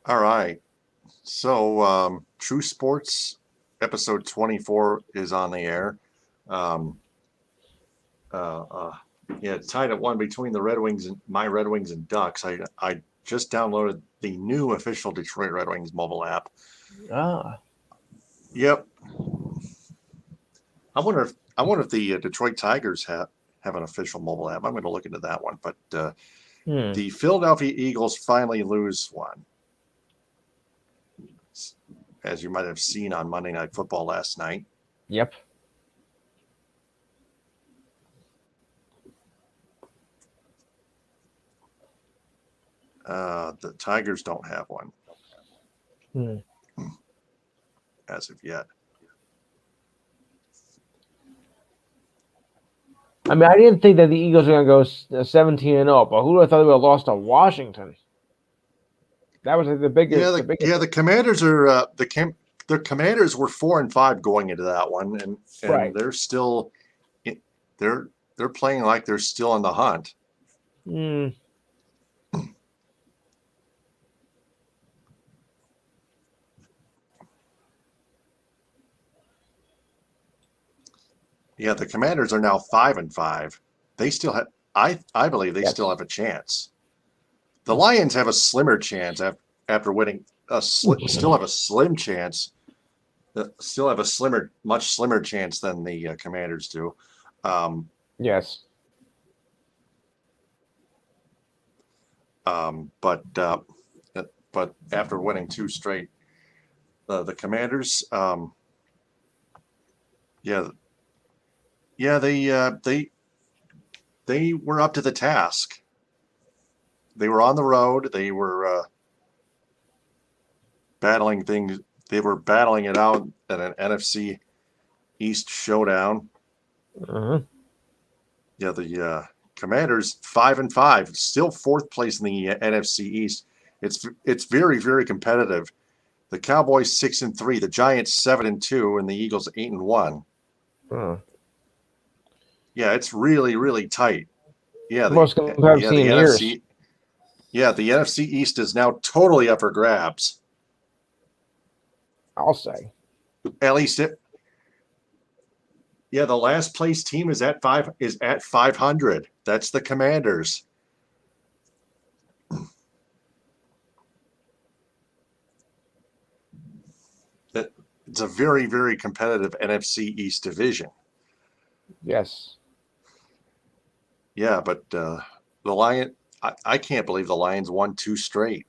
All right. So, True Sports episode 24 is on the air. Um, uh, uh, yeah, tied at one between the Red Wings and my Red Wings and Ducks. I just downloaded the new official Detroit Red Wings mobile app. Ah, Yep. I wonder if the Detroit Tigers have an official mobile app. I'm going to look into that one. But hmm. the Philadelphia Eagles finally lose one, as you might have seen on Monday Night Football last night. Yep. The Tigers don't have one Hmm. as of yet. I mean, I didn't think that the Eagles were going to go 17-0, but who would have thought they would have lost to Washington? That was like the Yeah, biggest. The the biggest. yeah the Commanders are the Commanders were 4-5 going into that one, and Right. they're still they're they're playing like they're still in the hunt. Hmm. Yeah, the Commanders are now 5-5. They still have I believe they still Yes. have a chance. The Lions have a slimmer chance after winning still have a slim chance. Still have a much slimmer chance than the Commanders do. Um, Yes. um, but uh, but after winning two straight, the Commanders, yeah, yeah, they were up to the task. They were on the road. They were battling things. They were battling it out at an NFC East showdown. Uh-huh. Yeah, the Commanders 5-5, still fourth place in the NFC East. It's very competitive. The Cowboys 6-3, the Giants 7-2, and the Eagles 8-1. Uh, Yeah, it's really tight. Yeah, the most competitive I've seen the in years. NFC. Yeah, the NFC East is now totally up for grabs. I'll say. At least it. Yeah, the last place team is at 500. That's the Commanders. That it's a very competitive NFC East division. Yes. Yeah, but the Lion, I can't believe the Lions won two straight.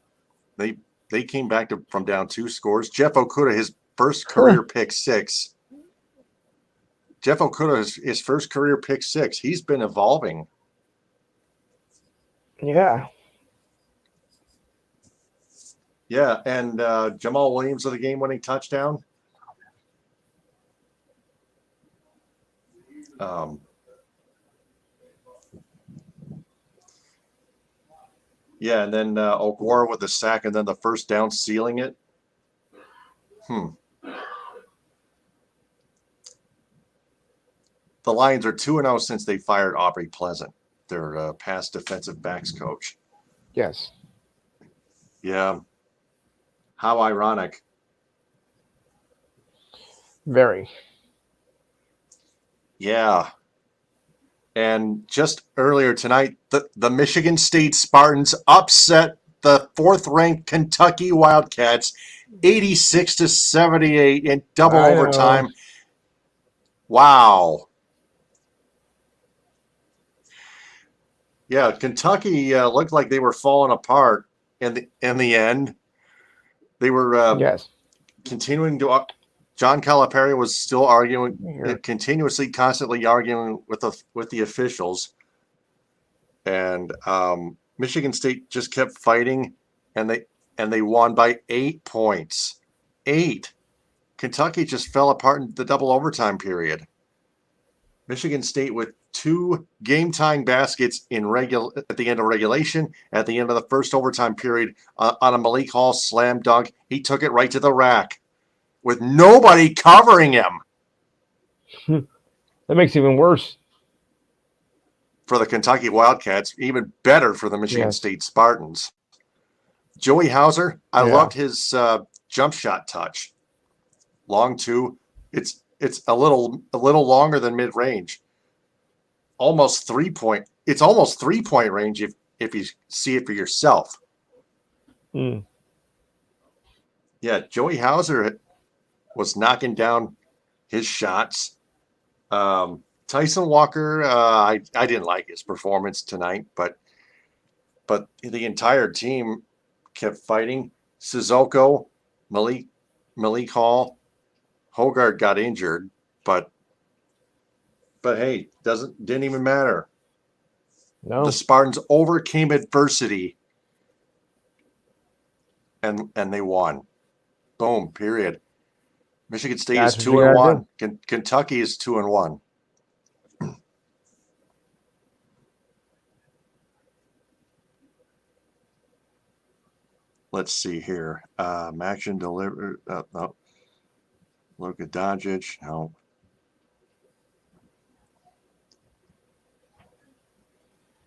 They they came back from down two scores. Jeff Okudah, his first career pick six. Jeff Okudah, his first career pick six. He's been evolving. Yeah. Yeah, and Jamal Williams with a game-winning touchdown. Um, yeah, and then O'Gora with the sack, and then the first down, sealing it. The Lions are 2-0 since they fired Aubrey Pleasant, their past defensive backs coach. Yes. Yeah. How ironic. Very. Yeah. And just earlier tonight, the Michigan State Spartans upset the fourth-ranked Kentucky Wildcats 86-78 in double I know. overtime. Wow. Yeah, Kentucky looked like they were falling apart in the end. They were Yes. continuing to. John Calipari was still arguing, Here. constantly arguing with the officials, and Michigan State just kept fighting, and they won by 8 points. 8. Kentucky just fell apart in the double overtime period. Michigan State with two game-tying baskets at the end of regulation, at the end of the first overtime period on a Malik Hall slam dunk. He took it right to the rack with nobody covering him. That makes it even worse. For the Kentucky Wildcats, even better for the Michigan Yes. State Spartans. Joey Hauser, I Yeah. loved his jump shot touch. Long two. It's a little longer than mid range. Almost 3 point. It's almost 3 point range if you see it for yourself. Mm. Yeah, Joey Hauser was knocking down his shots. Tyson Walker, I didn't like his performance tonight, but the entire team kept fighting. Sissoko, Malik Hall, Hogard got injured, but hey, didn't even matter. No. The Spartans overcame adversity and they won. Boom. Period. Michigan State That's is what you 2-1. gotta Kentucky is 2-1. Let's see here. Action delivered. No. Luka Doncic. No.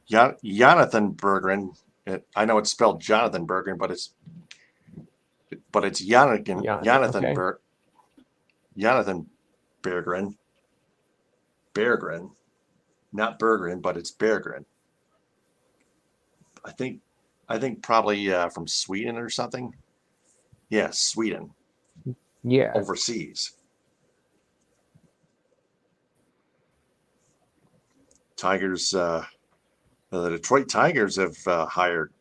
Jonathan Berggren. I know it's spelled Jonathan Berggren, but it's Jonathan Okay. Jonathan Berggren. Berggren, not Berggren, but it's Berggren. I think probably from Sweden or something. Yeah, Sweden. Yeah. Overseas. Tigers. The Detroit Tigers have hired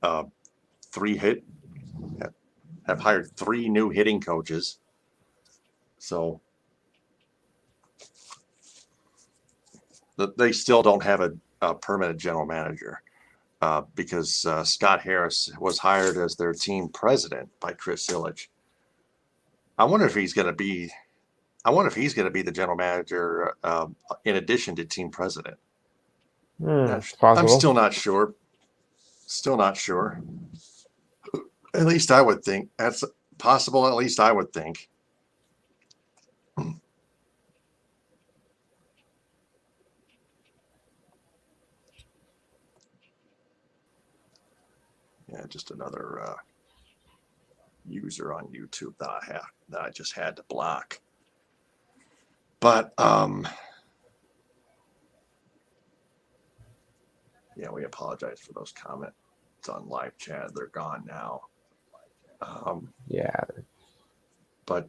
have hired 3 new hitting coaches. So they still don't have a permanent general manager because Scott Harris was hired as their team president by Chris Ilitch. I wonder if he's going to be the general manager in addition to team president. It's possible. I'm still not sure. Still not sure. At least I would think that's possible. At least I would think. Yeah, just another user on YouTube that I just had to block. But yeah, we apologize for those comments on live chat. They're gone now. Yeah. But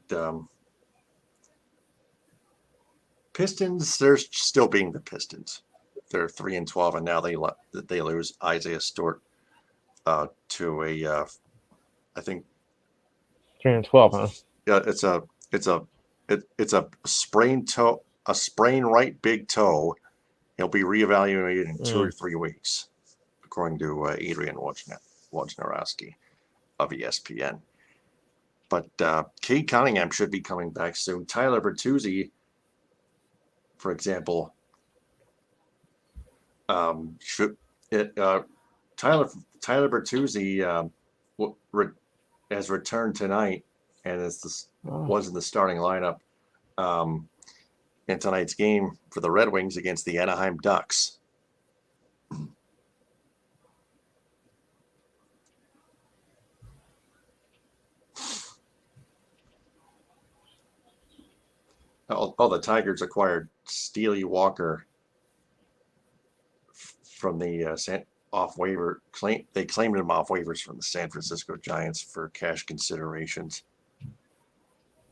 Pistons, they're still being the Pistons. They're 3-12, and now they lose Isaiah Stewart to a I think 3-12, huh? Yeah, it's a sprained toe, a sprained right big toe. He'll be reevaluated in 2 or 3 weeks, according to Adrian Wojnarowski of ESPN. But Cade Cunningham should be coming back soon. Tyler Bertuzzi, for example, Tyler Bertuzzi has returned tonight and was in the starting lineup in tonight's game for the Red Wings against the Anaheim Ducks. The Tigers acquired Steely Walker from the off waiver. They claimed him off waivers from the San Francisco Giants for cash considerations.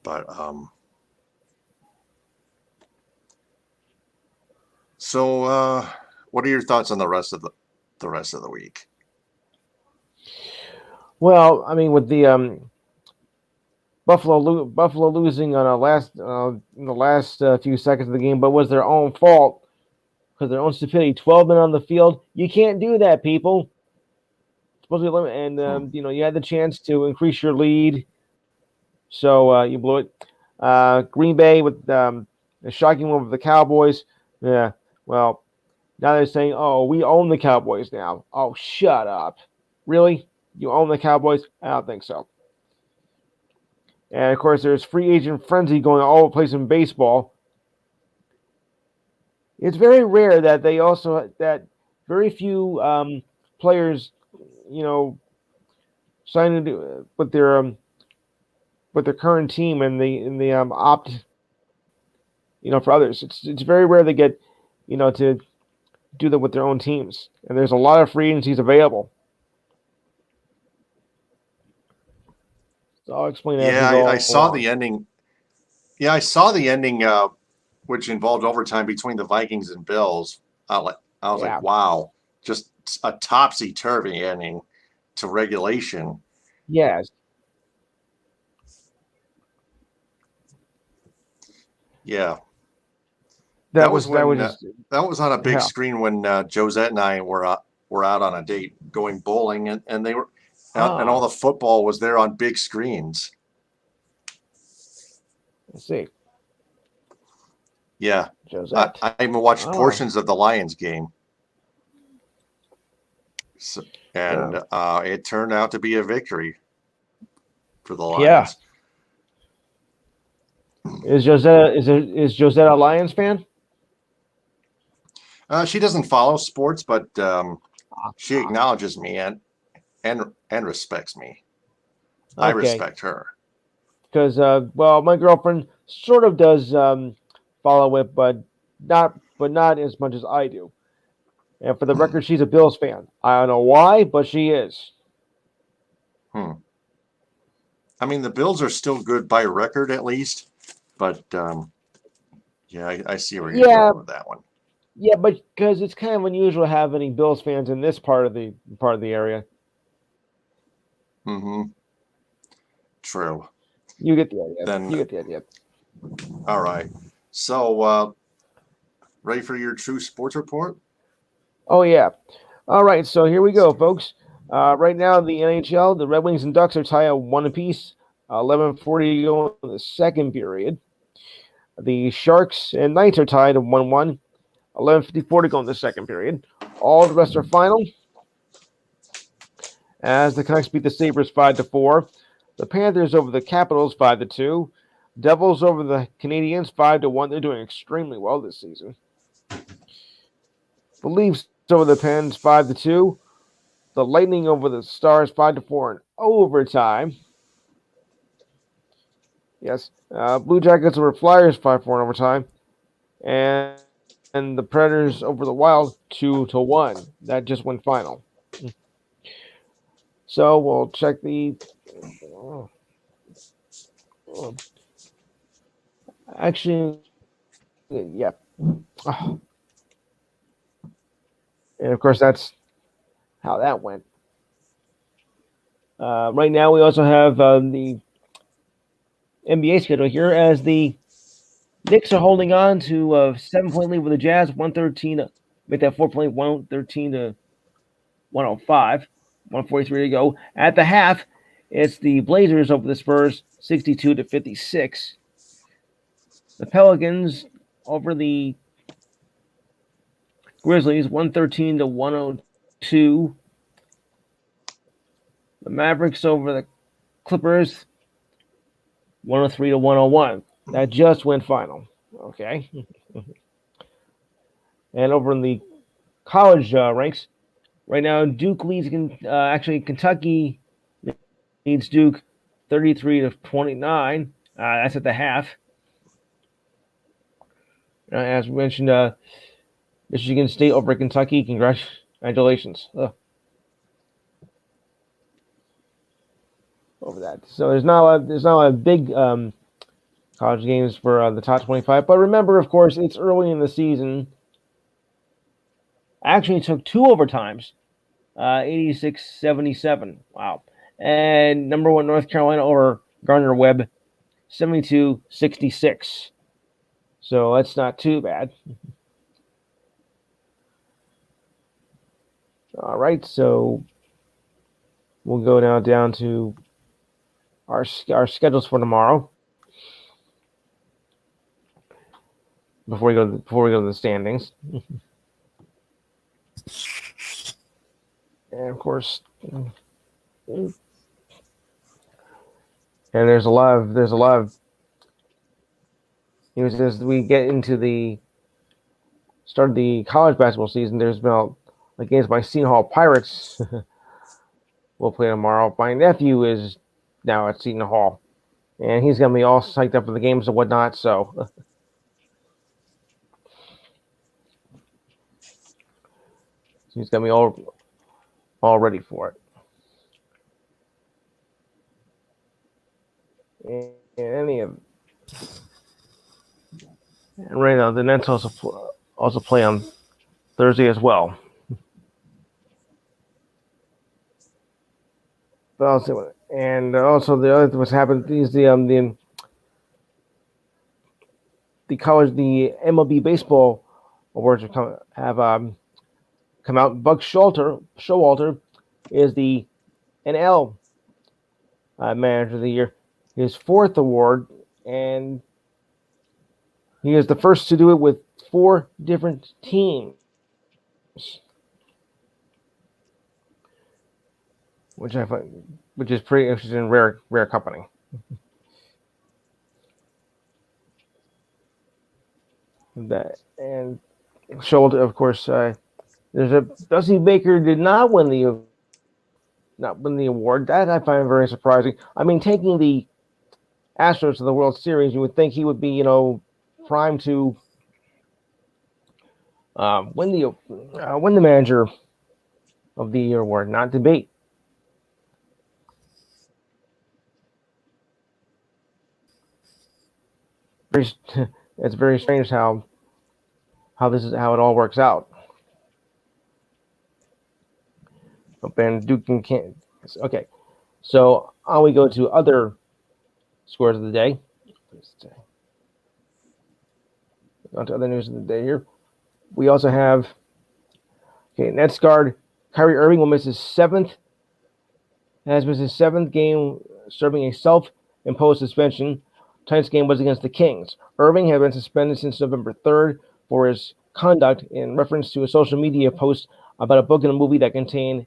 But so what are your thoughts on the rest of the week? Well, I mean, with the Buffalo losing on in the last few seconds of the game, but was their own fault because their own stupidity. 12 men on the field, you can't do that, people. Supposed to be limit, and you had the chance to increase your lead, so you blew it. Green Bay with a shocking one with the Cowboys. Yeah, well, now they're saying, "Oh, we own the Cowboys now." Oh, shut up! Really? You own the Cowboys? I don't think so. And of course, there's free agent frenzy going all over the place in baseball. It's very rare that very few players, signing with their current team and the opt for others. It's very rare they get to do that with their own teams, and there's a lot of free agencies available. So I'll explain as we Yeah, go I saw along. the ending. Yeah, I saw the ending, which involved overtime between the Vikings and Bills. I was like, Yeah. wow, just a topsy turvy ending to regulation. Yes. Yeah, That was that was when just that was on a big hell. screen when Josette and I were out on a date going bowling, and they were and all Ah, the football was there on big screens. let's see. Yeah, Josette. I even watched Oh. portions of the Lions game, so, Uh, and it turned out to be a victory for the yeah. Lions. Is Josette a Lions fan? She doesn't follow sports, but she Ah, acknowledges me and respects me. I okay. respect her. Because well, my girlfriend sort of does follow it, but not as much as I do. And for the record, she's a Bills fan. I don't know why, but she is. Hmm. I mean, the Bills are still good by record, at least, but yeah, I see where you're Yeah, going with that one. yeah, but because it's kind of unusual to have any Bills fans in this part of the area. Mm-hmm. True. You get the idea. Then, You get the idea. all right. So, ready for your true sports report? Oh yeah. All right, so here we go, folks. Right now, the NHL, the Red Wings and Ducks are tied at one apiece. 11:40 to go in the second period. The Sharks and Knights are tied at 1-1. 11:54 to go in the second period. All the rest are final. As the Canucks beat the Sabres 5-4. The Panthers over the Capitals 5-2. Devils over the Canadiens 5-1. They're doing extremely well this season. The Leafs over the Pens 5-2. The Lightning over the Stars 5-4 in overtime. Yes. Blue Jackets over Flyers 5-4 in overtime. And the Predators over the Wild 2-1. That just went final. So we'll check the. Actually, yeah. Oh, and of course, that's how that went. Right now, we also have the NBA schedule here as the Knicks are holding on to a 7-point lead with the Jazz, 113 to make that 4-point 113 to 105, 143 to go. At the half, it's the Blazers over the Spurs, 62 to 56. The Pelicans over the Grizzlies, 113 to 102. The Mavericks over the Clippers, 103 to 101. That just went final. Okay. And over in the college ranks, right now, Duke leads. Actually, Kentucky leads Duke 33 to 29. That's at the half. As we mentioned, Michigan State over Kentucky. Congratulations. Over that. So there's not a big college games for the top 25. But remember, of course, it's early in the season. Actually, it took two overtimes, 86-77. Wow. And number one, North Carolina over Gardner-Webb, 72-66. So that's not too bad. All right, so we'll go now down to our schedules for tomorrow. Before we go to the standings, and of course, and there's a lot of news as we get into the start of the college basketball season. There's been against my Seton Hall Pirates will play tomorrow. My nephew is now at Seton Hall, and he's gonna be all psyched up for the games and whatnot. So he's gonna be all ready for it. And any of and right now the Nets also play on Thursday as well. But also, and also the other what's happened is the MLB baseball awards have come out. Buck Showalter is the NL Manager of the Year, his fourth award, and he is the first to do it with 4 different teams, which I find, which is pretty interesting, rare company. That and Showalter, of course, Dusty Baker did not win the award. That I find very surprising. I mean, taking the Astros to the World Series, you would think he would be, primed to win the Manager of the Year award, not debate. It's very strange how it all works out. Ben Duke can't. Okay, so on we go to other scores of the day. On to other news of the day here. We also have Nets guard Kyrie Irving will miss his seventh game, serving a self-imposed suspension. Tonight's game was against the Kings. Irving had been suspended since November 3rd for his conduct in reference to a social media post about a book and a movie that contained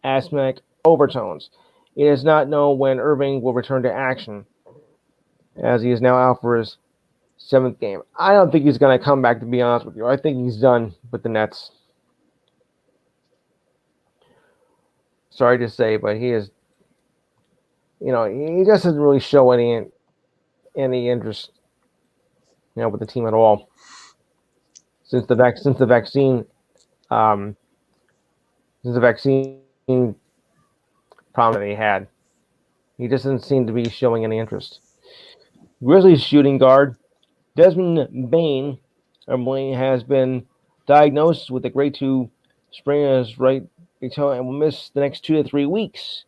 asthmatic overtones. It is not known when Irving will return to action, as he is now out for his 7th game. I don't think he's going to come back, to be honest with you. I think he's done with the Nets. Sorry to say, but he is, he just doesn't really show any interest, with the team at all since the vaccine problem that he had. He just doesn't seem to be showing any interest. Grizzlies shooting guard Desmond Bane has been diagnosed with a grade 2 sprain in his right big toe and will miss the next 2 to 3 weeks.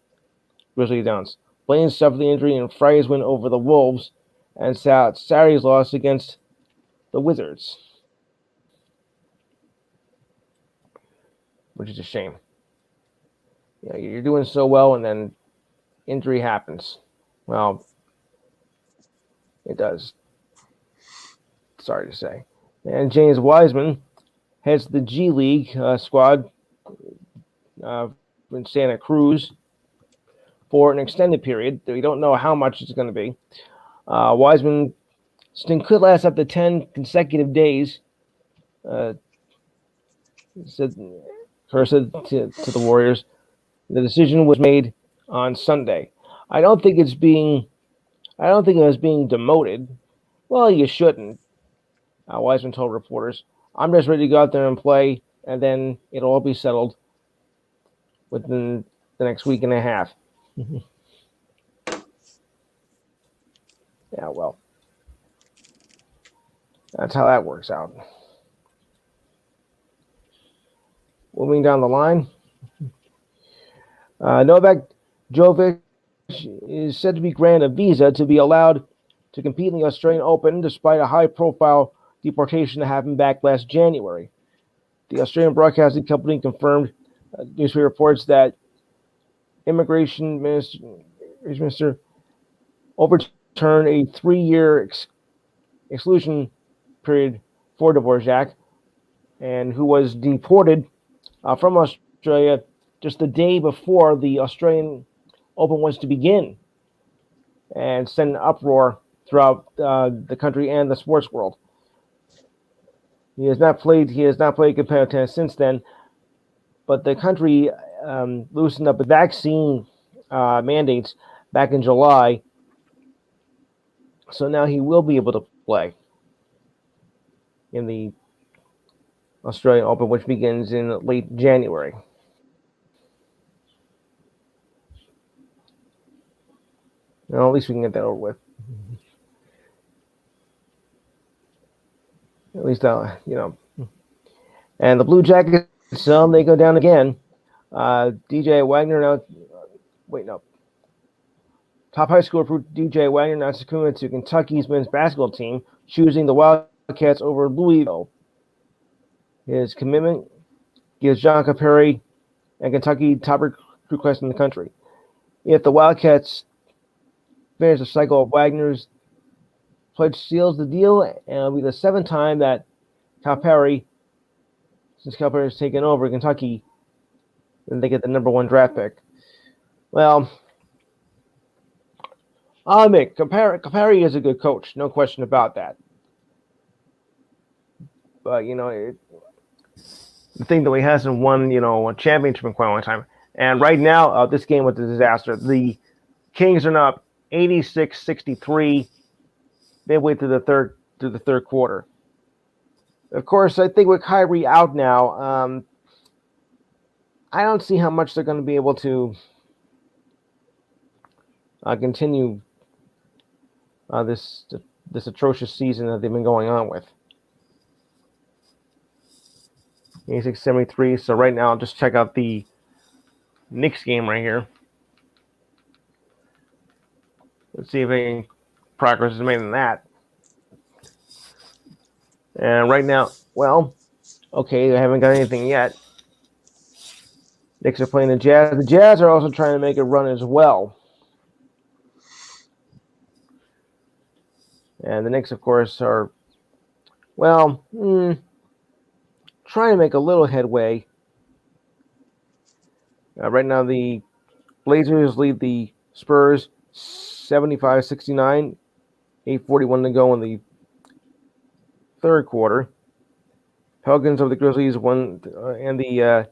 Grizzlies announced. Bane suffered the injury in Friday's win over the Wolves and Saturday's loss against the Wizards, which is a shame. You're doing so well, and then injury happens. Well, it does. Sorry to say. And James Wiseman heads the G League squad in Santa Cruz for an extended period. We don't know how much it's going to be. Wiseman stint could last up to 10 consecutive days, said to the Warriors. The decision was made on Sunday. I don't think it was being demoted. Well, you shouldn't. Wiseman told reporters, "I'm just ready to go out there and play, and then it'll all be settled within the next week and a half." Yeah, well, that's how that works out. Moving down the line, Novak Djokovic is said to be granted a visa to be allowed to compete in the Australian Open despite a high-profile deportation that happened back last January. The Australian Broadcasting Company confirmed newspaper reports that Immigration Minister overturned a 3-year exclusion period for Dvorak, and who was deported from Australia just the day before the Australian Open was to begin, and sent an uproar throughout the country and the sports world. He has not played competitive tennis since then, but the country loosened up the vaccine mandates back in July. So now he will be able to play in the Australian Open, which begins in late January. Well, at least we can get that over with. At least, And the Blue Jackets, they go down again. DJ Wagner now. Wait, no. Top high school recruit DJ Wagner now succumbed to Kentucky's men's basketball team, choosing the Wildcats over Louisville. His commitment gives John Calipari and Kentucky top recruit class in the country. If the Wildcats finish the cycle of Wagner's pledge seals the deal, and it'll be the 7th time that Calipari, since Calipari has taken over Kentucky, then they get the number 1 draft pick. Well, I'll admit, Calipari is a good coach, no question about that. But, the thing that he hasn't won, a championship in quite a long time. And right now, this game was a disaster. The Kings are now up 86-63 midway through the third quarter. Of course, I think with Kyrie out now, I don't see how much they're going to be able to continue this atrocious season that they've been going on with. 86-73. So right now, I'll just check out the Knicks game right here. Let's see if any progress is made in that. And right now, okay, they haven't got anything yet. Knicks are playing the Jazz. The Jazz are also trying to make a run as well. And the Knicks, of course, are, trying to make a little headway. Right now, the Blazers lead the Spurs 75-69, 8:41 to go in the third quarter. Pelicans over the Grizzlies won, and it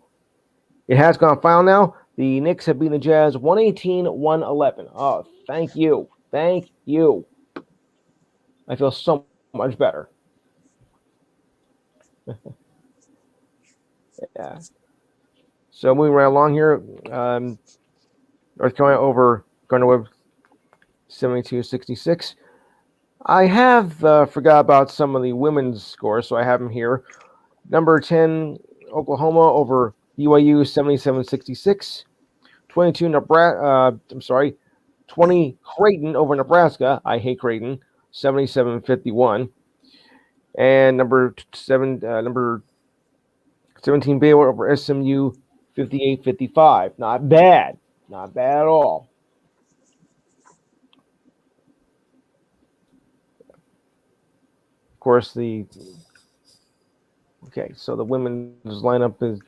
has gone final now. The Knicks have beaten the Jazz 118-111. Oh, thank you. Thank you. I feel so much better. Yeah. So moving right along here, North Carolina over Gardner-Webb 72-66. I have forgot about some of the women's scores, so I have them here. Number 10, Oklahoma over BYU 77-66. 20 Creighton over Nebraska. I hate Creighton 77-51. And number 17 Baylor over SMU 58-55. Not bad. Not bad at all. Of course, so the women's lineup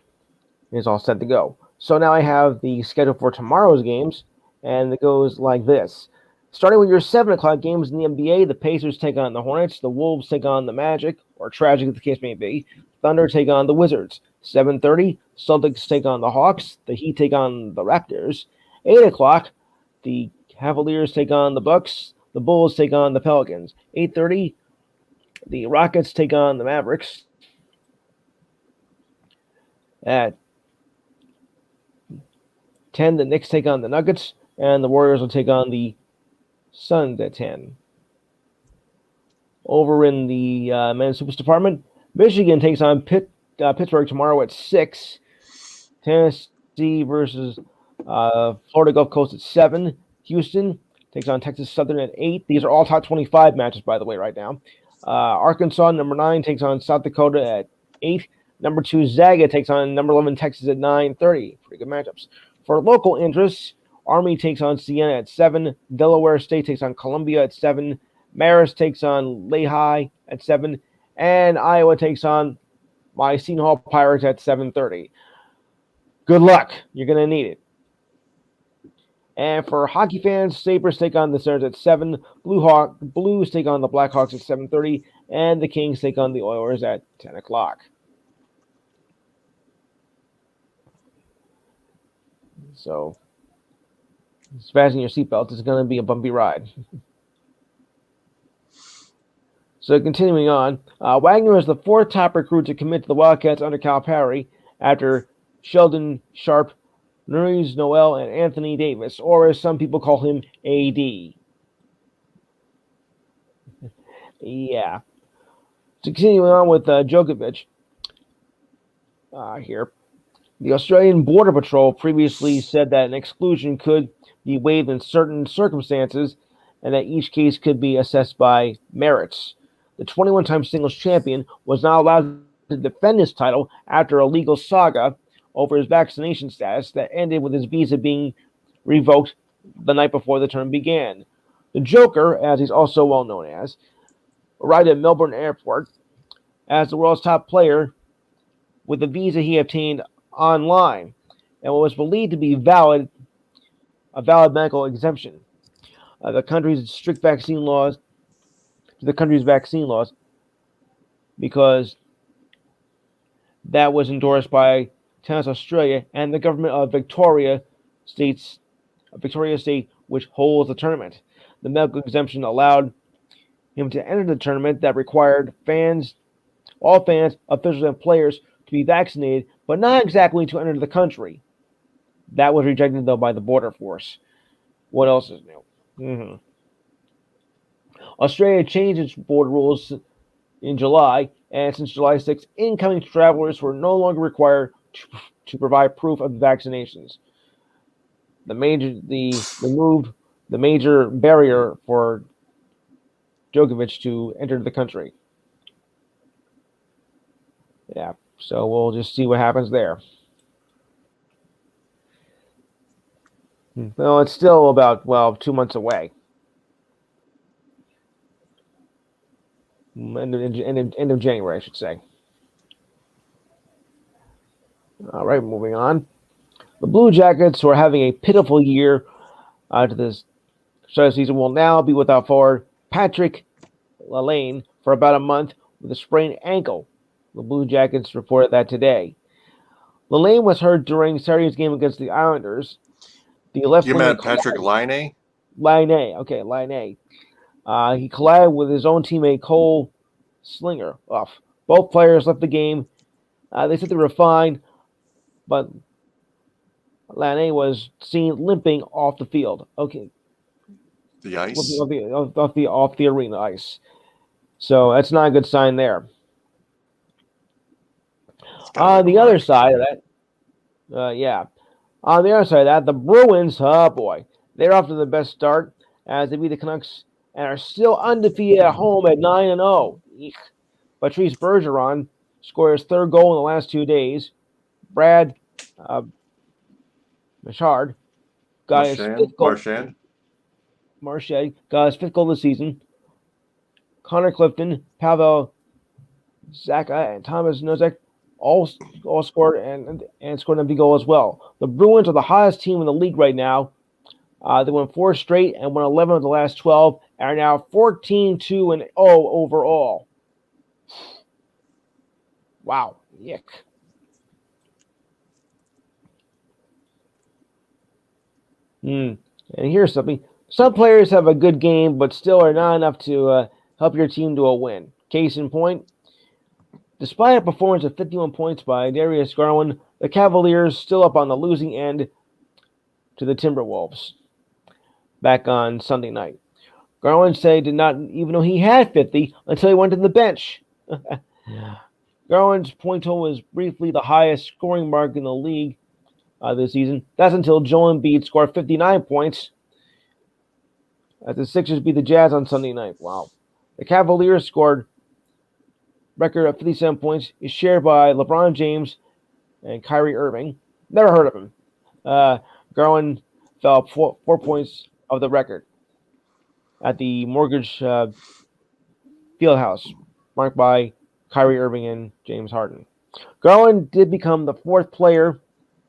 is all set to go. So now I have the schedule for tomorrow's games, and it goes like this. Starting with your 7 o'clock games in the NBA, the Pacers take on the Hornets, the Wolves take on the Magic, or Tragic as the case may be. Thunder take on the Wizards. 7:30, Celtics take on the Hawks. The Heat take on the Raptors. 8 o'clock, the Cavaliers take on the Bucks. The Bulls take on the Pelicans. 8:30, the Rockets take on the Mavericks. At 10, the Knicks take on the Nuggets, and the Warriors will take on the Suns at 10. Over in the men's hoops department, Michigan takes on Pittsburgh tomorrow at 6. Tennessee versus Florida Gulf Coast at 7. Houston takes on Texas Southern at 8. These are all top 25 matches, by the way, right now. Arkansas, number 9, takes on South Dakota at 8. Number 2, Zaga takes on number 11, Texas at 9:30. Pretty good matchups. For local interests, Army takes on Siena at 7. Delaware State takes on Columbia at 7. Marist takes on Lehigh at 7. And Iowa takes on my Seton Hall Pirates at 7:30. Good luck. You're going to need it. And for hockey fans, Sabres take on the Senators at 7. Blues take on the Blackhawks at 7:30. And the Kings take on the Oilers at 10 o'clock. So fasten your seatbelt. It's going to be a bumpy ride. So continuing on, Wagner was the fourth top recruit to commit to the Wildcats under Calipari after Sheldon Sharp, Nerys Noel, and Anthony Davis, or as some people call him, AD. Yeah. So continuing on with Djokovic here. The Australian Border Patrol previously said that an exclusion could be waived in certain circumstances and that each case could be assessed by merits. The 21-time singles champion was not allowed to defend his title after a legal saga over his vaccination status that ended with his visa being revoked the night before the term began. The Joker, as he's also well known as, arrived at Melbourne Airport as the world's top player with a visa he obtained online and what was believed to be a valid medical exemption. The country's vaccine laws, because that was endorsed by Tennis Australia and the government of Victoria State, which holds the tournament. The medical exemption allowed him to enter the tournament that required all fans, officials, and players to be vaccinated, but not exactly to enter the country. That was rejected, though, by the border force. What else is new? Australia changed its border rules in July, and since July 6th, incoming travelers were no longer required to provide proof of vaccinations. The major barrier for Djokovic to enter the country. Yeah, so we'll just see what happens there. Well, it's still about 2 months away. End of January, I should say. All right, moving on. The Blue Jackets, who are having a pitiful year to this start of the season, will now be without forward Patrick Lalane for about a month with a sprained ankle. The Blue Jackets reported that today. Lalane was hurt during Saturday's game against the Islanders. You meant Patrick Laine? Laine. Okay, Laine. He collided with his own teammate Cole Slinger. Both players left the game. They said they were fine, but Laine was seen limping off the field. Okay, the ice, off the arena ice. So that's not a good sign there. On the other side of that, On the other side of that, the Bruins, oh boy, they're off to the best start as they beat the Canucks and are still undefeated at home at 9-0. Patrice Bergeron scored his third goal in the last 2 days. Brad Marchand got his fifth goal. Marchand got his fifth goal of the season. Connor Clifton, Pavel Zacha, and Thomas Nosek all scored and scored an empty goal as well. The Bruins are the hottest team in the league right now. They won 4 straight and won 11 of the last 12, and are now 14-2-0 overall. Wow, yuck. And here's something. Some players have a good game, but still are not enough to help your team to a win. Case in point, despite a performance of 51 points by Darius Garland, the Cavaliers still up on the losing end to the Timberwolves back on Sunday night. Garland said he did not even know he had 50 until he went to the bench. Garland's point total was briefly the highest scoring mark in the league this season. That's until Joel Embiid scored 59 points as the Sixers beat the Jazz on Sunday night. Wow. The Cavaliers scored record of 57 points is shared by LeBron James and Kyrie Irving. Never heard of him. Garland fell 4 points of the record at the Mortgage Fieldhouse, marked by Kyrie Irving and James Harden. Garland did become the 4th player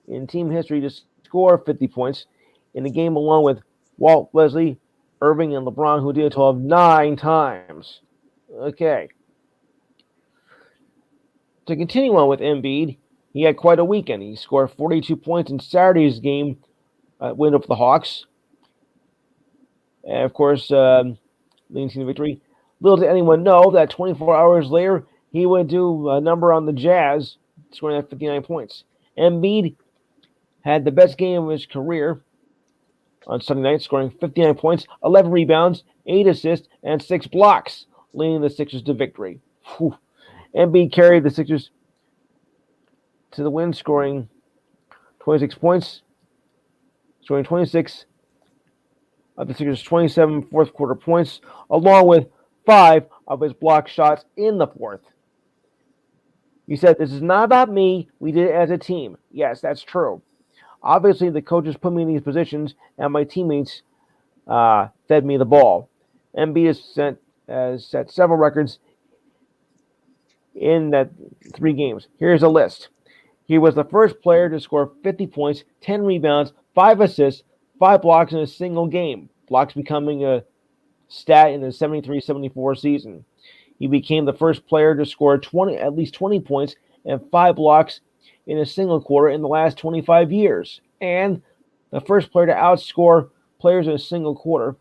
in team history to score 50 points in the game, along with Walt Wesley, Irving, and LeBron, who did a total of 9 times. Okay. To continue on with Embiid, he had quite a weekend. He scored 42 points in Saturday's game win over the Hawks. And of course, leading to the victory. Little did anyone know that 24 hours later, he would do a number on the Jazz, scoring at 59 points. Embiid had the best game of his career on Sunday night, scoring 59 points, 11 rebounds, 8 assists, and 6 blocks, leading the Sixers to victory. Whew. Embiid carried the Sixers to the win, scoring 26 points, scoring 26 of the Sixers' 27 fourth quarter points, along with 5 of his block shots in the fourth. He said, "This is not about me. We did it as a team." Yes, that's true. Obviously, the coaches put me in these positions, and my teammates fed me the ball. Embiid has set several records in that 3 games. Here's a list. He was the first player to score 50 points, 10 rebounds, 5 assists, 5 blocks in a single game. Blocks becoming a stat in the 73-74 season. He became the first player to score at least 20 points and 5 blocks in a single quarter in the last 25 years. And the first player to outscore players in a single quarter,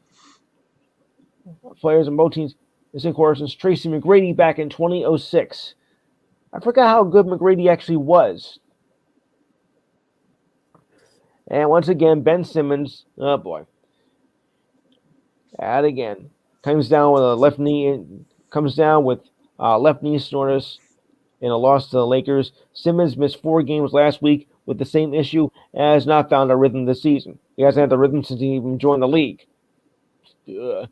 players in both teams in a single quarter, since Tracy McGrady back in 2006. I forgot how good McGrady actually was. And once again, Ben Simmons, oh boy, and again, comes down with left knee soreness in a loss to the Lakers. Simmons missed 4 games last week with the same issue and has not found a rhythm this season. He hasn't had the rhythm since he even joined the league. Ugh.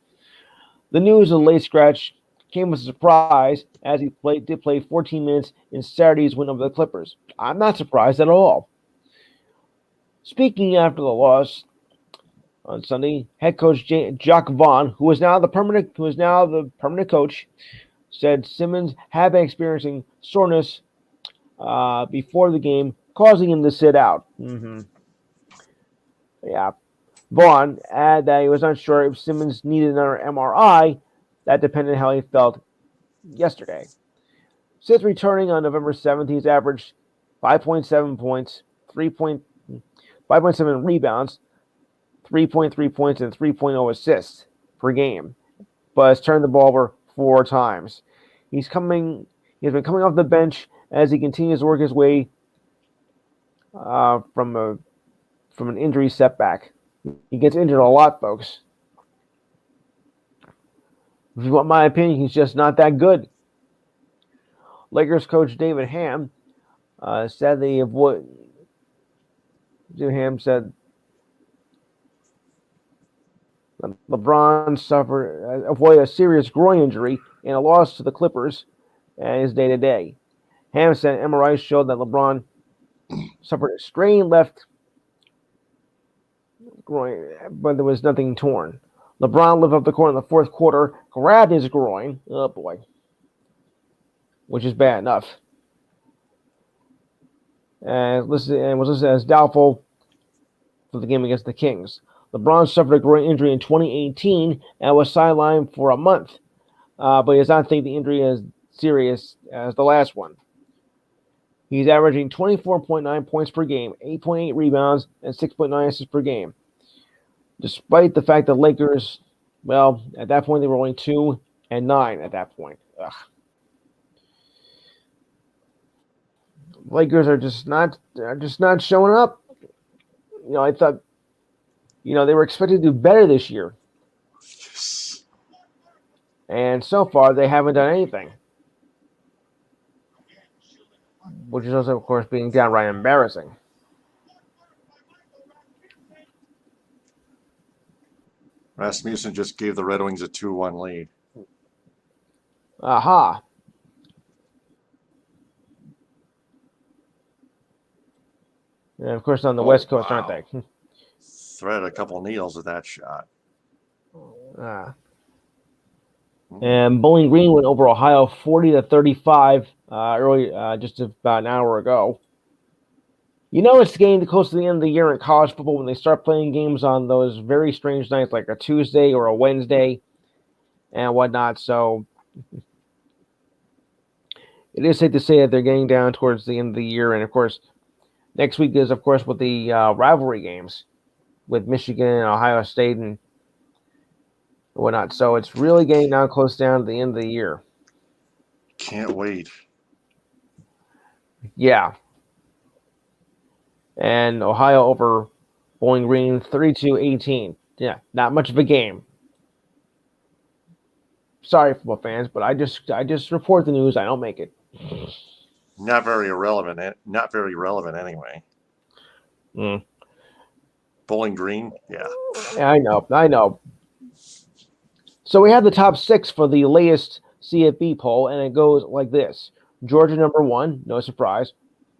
The news of the late scratch came as a surprise as he did play 14 minutes in Saturday's win over the Clippers. I'm not surprised at all. Speaking after the loss on Sunday, head coach Jacques Vaughn, who is now the permanent coach, said Simmons had been experiencing soreness before the game, causing him to sit out. Yeah. Vaughn added that he was unsure if Simmons needed another MRI. That depended on how he felt yesterday. Since returning on November 7th, he's averaged 5.7 points, 5.7 rebounds, 3.3 points, and 3.0 assists per game, but has turned the ball over 4 times. He has been coming off the bench as he continues to work his way from an injury setback. He gets injured a lot, folks. If you want my opinion, he's just not that good. Lakers coach David Ham said LeBron avoided a serious groin injury and a loss to the Clippers and his day-to-day. Ham said MRIs showed that LeBron suffered a strained left groin, but there was nothing torn. LeBron lived up the court in the fourth quarter, grabbed his groin, oh boy, which is bad enough, and was listed as doubtful for the game against the Kings. LeBron suffered a groin injury in 2018 and was sidelined for a month, but he does not think the injury is serious as the last one. He's averaging 24.9 points per game, 8.8 rebounds, and 6.9 assists per game. Despite the fact that Lakers, well, at that point they were only 2-9 at that point. Ugh. Lakers are just not showing up. I thought, they were expected to do better this year. And so far they haven't done anything. Which is also, of course, being downright embarrassing. Rasmussen just gave the Red Wings a 2-1 lead. Aha. And of course, on the West Coast, wow, aren't they? Threaded a couple needles with that shot. And Bowling Green went over Ohio 40-35 just about an hour ago. It's getting close to the end of the year in college football when they start playing games on those very strange nights like a Tuesday or a Wednesday and whatnot. So it is safe to say that they're getting down towards the end of the year. And, of course, next week is, of course, with the rivalry games. with Michigan and Ohio State and whatnot. So it's really getting down close down to the end of the year. Can't wait. Yeah. And Ohio over Bowling Green 32-18. Yeah, not much of a game. Sorry, football fans, but I just report the news. I don't make it. Not very relevant. Not very relevant anyway. Mm. Bowling Green, yeah. I know. So we have the top 6 for the latest CFB poll, and it goes like this: Georgia number 1, no surprise.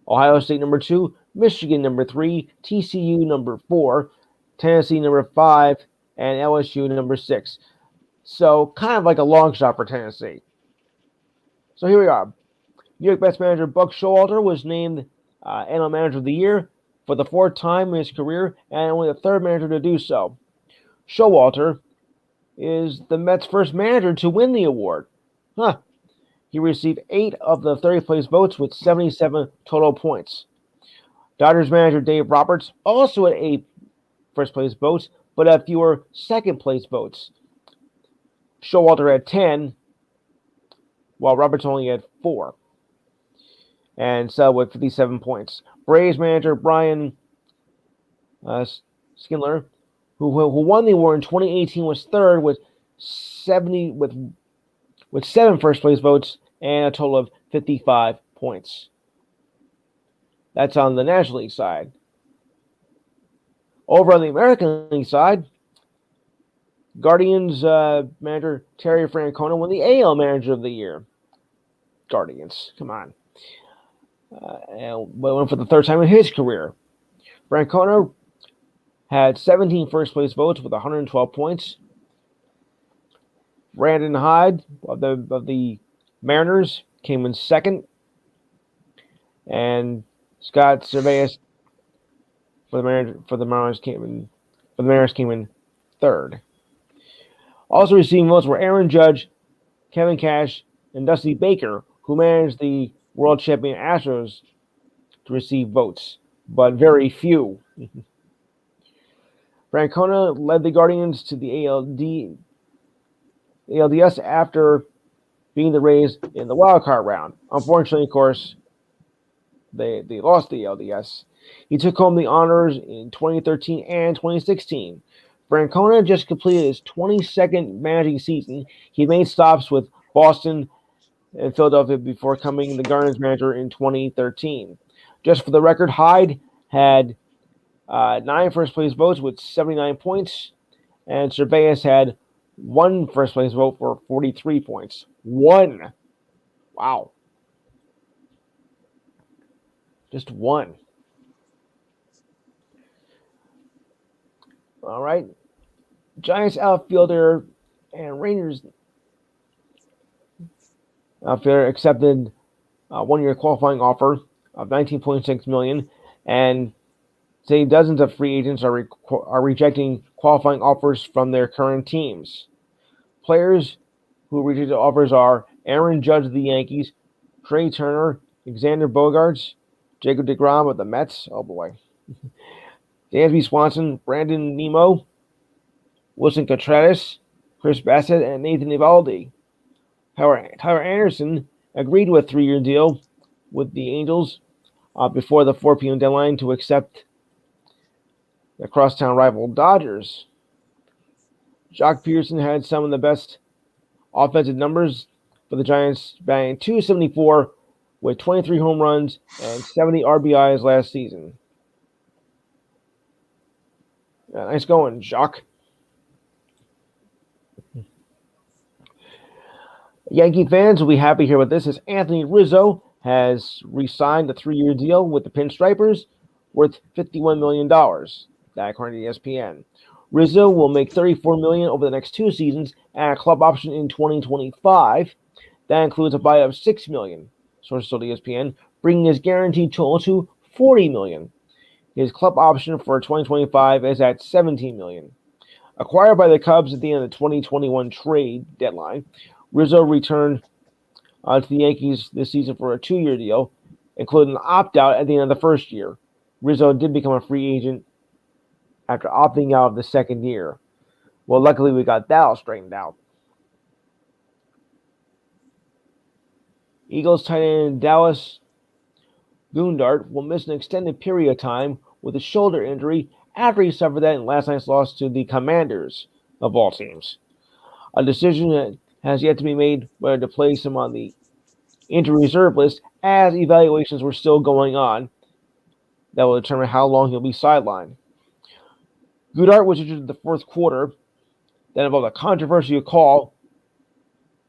Ohio State number 2, Michigan number 3, TCU number 4, Tennessee number 5, and LSU number 6. So kind of like a long shot for Tennessee. So here we are. New York Mets manager Buck Showalter was named NL Manager of the Year for the 4th time in his career, and only the 3rd manager to do so. Showalter is the Mets' first manager to win the award. He received 8 of the 30th place votes with 77 total points. Dodgers manager Dave Roberts also had 8 first place votes, but had fewer second place votes. Showalter had 10, while Roberts only had 4. And so with 57 points. Braves manager Brian Skinler, who won the award in 2018, was 3rd with 7 first place votes and a total of 55 points. That's on the National League side. Over on the American League side, Guardians manager Terry Francona won the AL Manager of the Year. Guardians, come on. And went for the 3rd time in his career. Francona had 17 first place votes with 112 points. Brandon Hyde of the Mariners came in 2nd, and Scott Cervantes for the Mariners came in 3rd. Also receiving votes were Aaron Judge, Kevin Cash, and Dusty Baker, who managed the world champion Astros, to receive votes, but very few. Francona led the Guardians to the ALDS after beating the Rays in the wild card round. Unfortunately, of course, they lost the ALDS. He took home the honors in 2013 and 2016. Francona just completed his 22nd managing season. He made stops with Boston and Philadelphia before becoming the Guardians manager in 2013. Just for the record, Hyde had 9 first place votes with 79 points, and Cervantes had 1 first place vote for 43 points. 1. Wow. Just 1. All right. Giants outfielder and Rangers outfielder accepted a 1-year qualifying offer of $19.6 million, and say dozens of free agents are rejecting qualifying offers from their current teams. Players who rejected offers are Aaron Judge of the Yankees, Trey Turner, Xander Bogaerts, Jacob deGrom of the Mets. Oh boy. Dansby Swanson, Brandon Nimmo, Wilson Contreras, Chris Bassett, and Nathan Eovaldi. Tyler Anderson agreed to a 3-year deal with the Angels before the 4 p.m. deadline to accept the crosstown rival Dodgers. Jock Peterson had some of the best offensive numbers for the Giants, batting .274 with 23 home runs and 70 RBIs last season. Nice going, Jock. Yankee fans will be happy here with this, as Anthony Rizzo has re-signed a 3-year deal with the Pinstripers worth $51 million. That according to ESPN. Rizzo will make $34 million over the next 2 seasons and a club option in 2025. That includes a buyout of $6 million, sources told ESPN, bringing his guaranteed total to $40 million. His club option for 2025 is at $17 million. Acquired by the Cubs at the end of the 2021 trade deadline, Rizzo returned to the Yankees this season for a 2-year deal, including an opt-out at the end of the first year. Rizzo did become a free agent after opting out of the second year. Well, luckily we got that all straightened out. Eagles tight end Dallas Goedert will miss an extended period of time with a shoulder injury after he suffered that in last night's loss to the Commanders, of all teams. A decision that has yet to be made whether to place him on the injury reserve list, as evaluations were still going on that will determine how long he'll be sidelined. Goedert was injured in the fourth quarter that involved a controversial call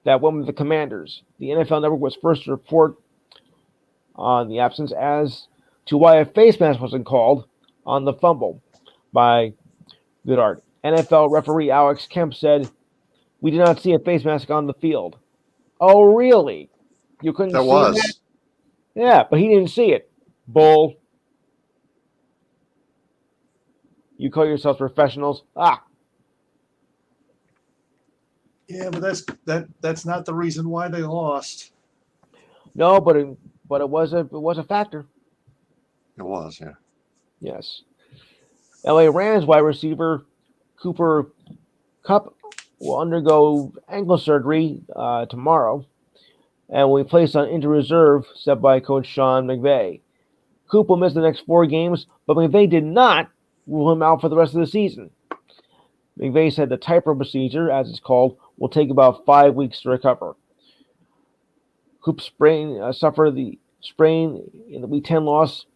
that went with the Commanders. The NFL Network was first to report on the absence as to why a face mask wasn't called on the fumble by Goedert. NFL referee Alex Kemp said, "We did not see a face mask on the field." Oh, really? You couldn't That see was. that? Yeah, but he didn't see it. Bull. You call yourselves professionals? Yeah, but that's not the reason why they lost. No, but it was a factor. It was, yeah. Yes. LA Rams wide receiver Cooper Kupp will undergo ankle surgery tomorrow and will be placed on injured reserve set by coach Sean McVay. Coop will miss the next 4 games, but McVay did not rule him out for the rest of the season. McVay said the tightrope procedure, as it's called, will take about 5 weeks to recover. Coop suffered the sprain in the Week 10 loss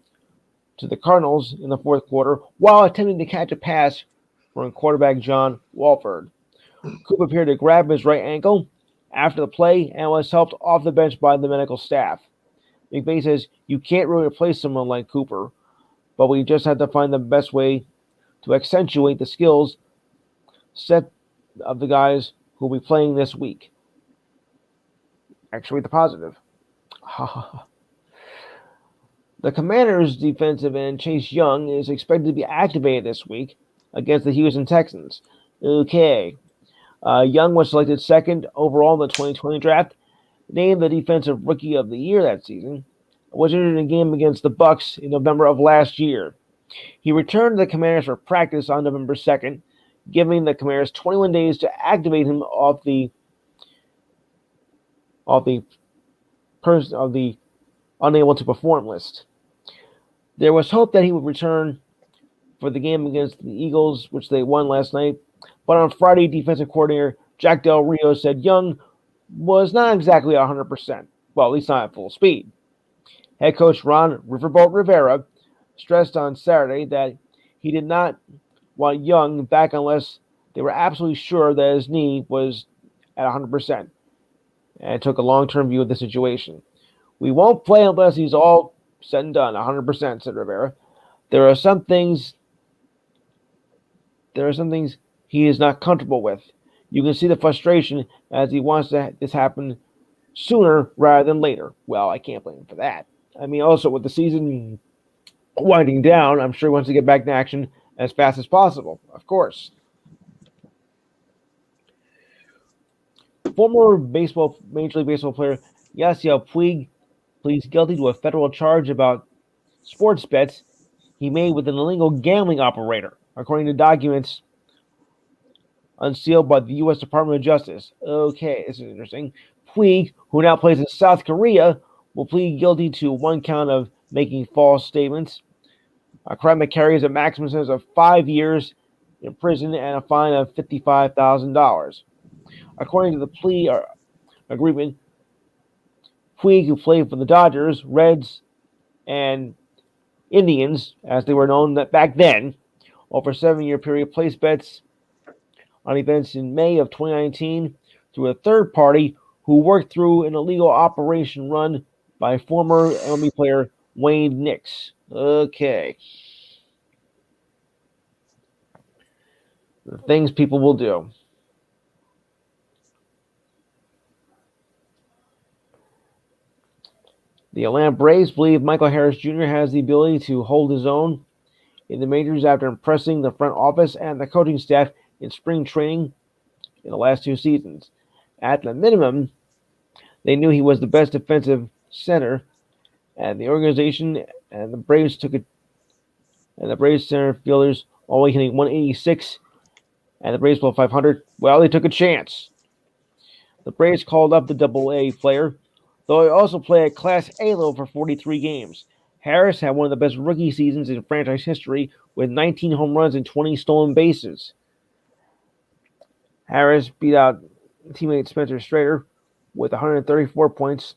to the Cardinals in the fourth quarter while attempting to catch a pass from quarterback John Wolford. Coop appeared to grab his right ankle after the play and was helped off the bench by the medical staff. McVay says, "You can't really replace someone like Cooper, but we just have to find the best way to accentuate the skills set of the guys who will be playing this week." Actually, the positive. The Commanders' defensive end Chase Young is expected to be activated this week against the Houston Texans. Okay. Young was selected second overall in the 2020 draft, named the Defensive Rookie of the Year that season, was injured in a game against the Bucs in November of last year. He returned to the Commanders for practice on November 2nd, giving the Commanders 21 days to activate him off the unable to perform list. There was hope that he would return for the game against the Eagles, which they won last night. But on Friday, defensive coordinator Jack Del Rio said Young was not exactly 100%. Well, at least not at full speed. Head coach Ron Riverboat Rivera stressed on Saturday that he did not want Young back unless they were absolutely sure that his knee was at 100%, and took a long-term view of the situation. "We won't play unless he's all said and done, 100%, said Rivera. There are some things he is not comfortable with. You can see the frustration as he wants this happen sooner rather than later." Well, I can't blame him for that. I mean, also with the season winding down, I'm sure he wants to get back in action as fast as possible, of course. Former Major League Baseball player Yasiel Puig pleads guilty to a federal charge about sports bets he made with an illegal gambling operator, according to documents unsealed by the U.S. Department of Justice. Okay, this is interesting. Puig, who now plays in South Korea, will plead guilty to 1 count of making false statements, a crime that carries a maximum sentence of 5 years in prison and a fine of $55,000. According to the plea agreement, Puig, who played for the Dodgers, Reds, and Indians, as they were known back then, over a 7-year period, placed bets on events in May of 2019 through a third party who worked through an illegal operation run by former MLB player Wayne Nix. Okay. The things people will do. The Atlanta Braves believe Michael Harris Jr. has the ability to hold his own in the majors after impressing the front office and the coaching staff in spring training in the last 2 seasons. At the minimum, they knew he was the best defensive center, and the organization and the Braves center fielders only hitting 186 and the Braves below 500. Well, they took a chance. The Braves called up the Double-A player, though he also played at Class A level for 43 games. Harris had one of the best rookie seasons in franchise history with 19 home runs and 20 stolen bases. Harris beat out teammate Spencer Strider with 134 points